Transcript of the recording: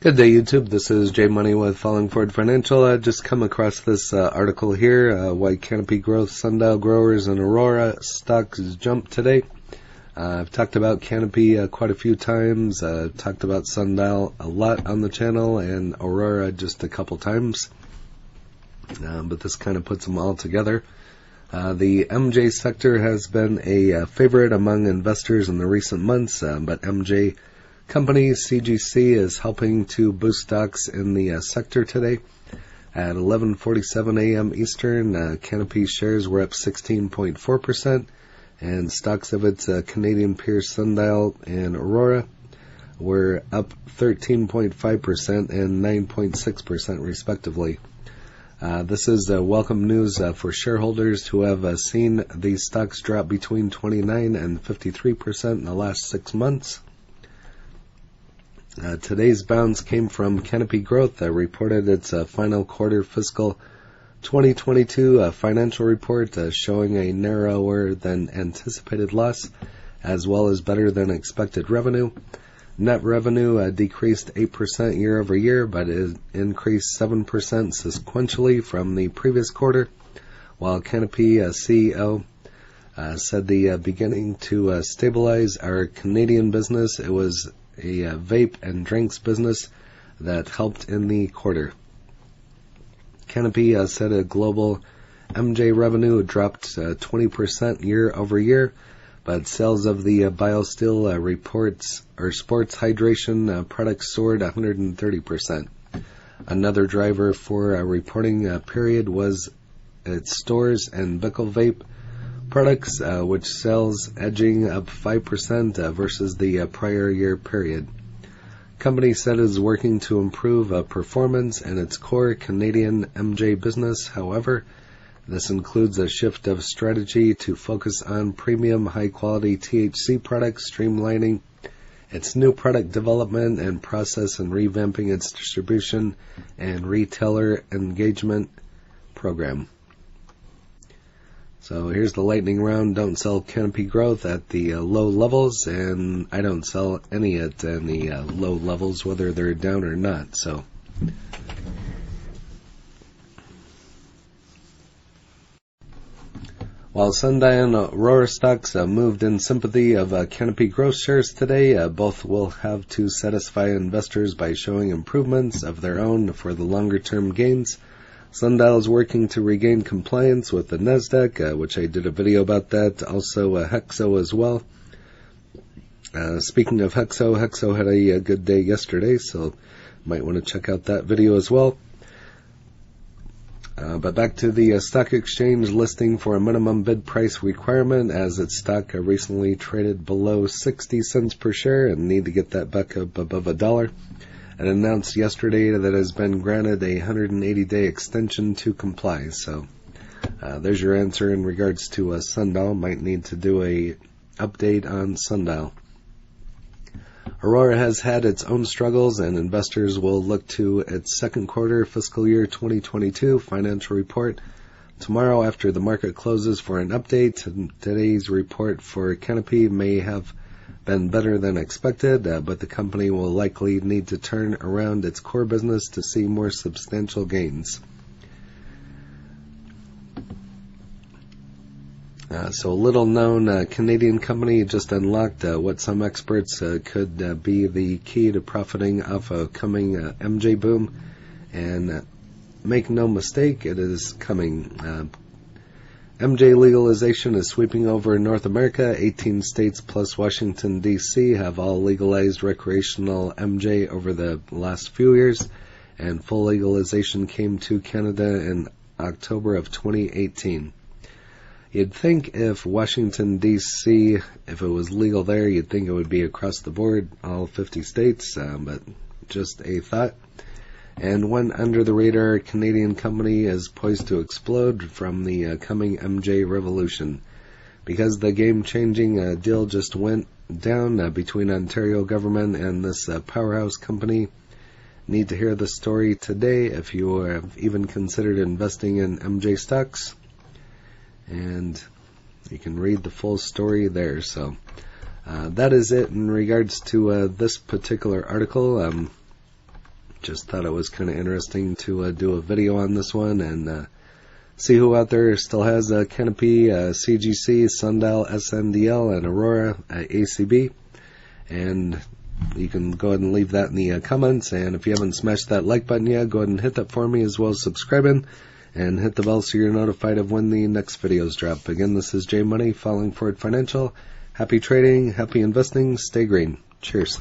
Good day, YouTube. This is Jay Money with Falling Forward Financial. I just come across this article here, why Canopy Growth, Sundial Growers, and Aurora stocks jumped today. I've talked about Canopy quite a few times. Talked about Sundial a lot on the channel, and Aurora just a couple times. But this kind of puts them all together. The MJ sector has been a favorite among investors in the recent months, but MJ Company CGC is helping to boost stocks in the sector today. At 11:47 a.m. Eastern, Canopy shares were up 16.4%, and stocks of its Canadian peers Sundial and Aurora were up 13.5% and 9.6% respectively. This is welcome news for shareholders who have seen these stocks drop between 29 and 53% in the last 6 months. Today's bounce came from Canopy Growth that reported its final quarter fiscal 2022 financial report, showing a narrower than anticipated loss as well as better than expected revenue. Net revenue decreased 8% year over year, but it increased 7% sequentially from the previous quarter, while Canopy CEO said the beginning to stabilize our Canadian business. It was a vape and drinks business that helped in the quarter. Canopy said a global MJ revenue dropped 20% year over year, but sales of the BioSteel reports or sports hydration products soared 130%. Another driver for a reporting period was its stores and Bickle vape products, which sells edging up 5% versus the prior year period. Company said it is working to improve performance in its core Canadian MJ business. However, this includes a shift of strategy to focus on premium high-quality THC products, streamlining its new product development and process, and revamping its distribution and retailer engagement program. So here's the lightning round. Don't sell Canopy Growth at the low levels, and I don't sell any at any low levels, whether they're down or not. So while Sundial and Aurora stocks moved in sympathy of Canopy Growth shares today, both will have to satisfy investors by showing improvements of their own for the longer-term gains. Sundial is working to regain compliance with the NASDAQ, which I did a video about that. Also, Hexo as well. Speaking of Hexo, Hexo had a good day yesterday, so might want to check out that video as well. But back to the stock exchange listing for a minimum bid price requirement, as its stock recently traded below 60 cents per share and need to get that back up above $1. It announced yesterday that it has been granted a 180-day extension to comply. So there's your answer in regards to Sundial. Might need to do a update on Sundial. Aurora has had its own struggles, and investors will look to its second quarter fiscal year 2022 financial report tomorrow after the market closes for an update. Today's report for Canopy may have been better than expected, but the company will likely need to turn around its core business to see more substantial gains. So a little known Canadian company just unlocked what some experts could be the key to profiting off a coming MJ boom, and make no mistake, it is coming. MJ legalization is sweeping over North America. 18 states plus Washington, D.C. have all legalized recreational MJ over the last few years, and full legalization came to Canada in October of 2018. You'd think if Washington, D.C., if it was legal there, you'd think it would be across the board, all 50 states, but just a thought. And one under-the-radar Canadian company is poised to explode from the coming MJ revolution, because the game-changing deal just went down between Ontario government and this powerhouse company. Need to hear the story today if you have even considered investing in MJ stocks, and you can read the full story there. So that is it in regards to this particular article. just thought it was kind of interesting to do a video on this one and see who out there still has Canopy, CGC, Sundial, SNDL, and Aurora ACB. And you can go ahead and leave that in the comments. And if you haven't smashed that like button yet, go ahead and hit that for me, as well as subscribing. And hit the bell so you're notified of when the next videos drop. Again, this is Jay Money, Falling Forward Financial. Happy trading, happy investing, stay green. Cheers.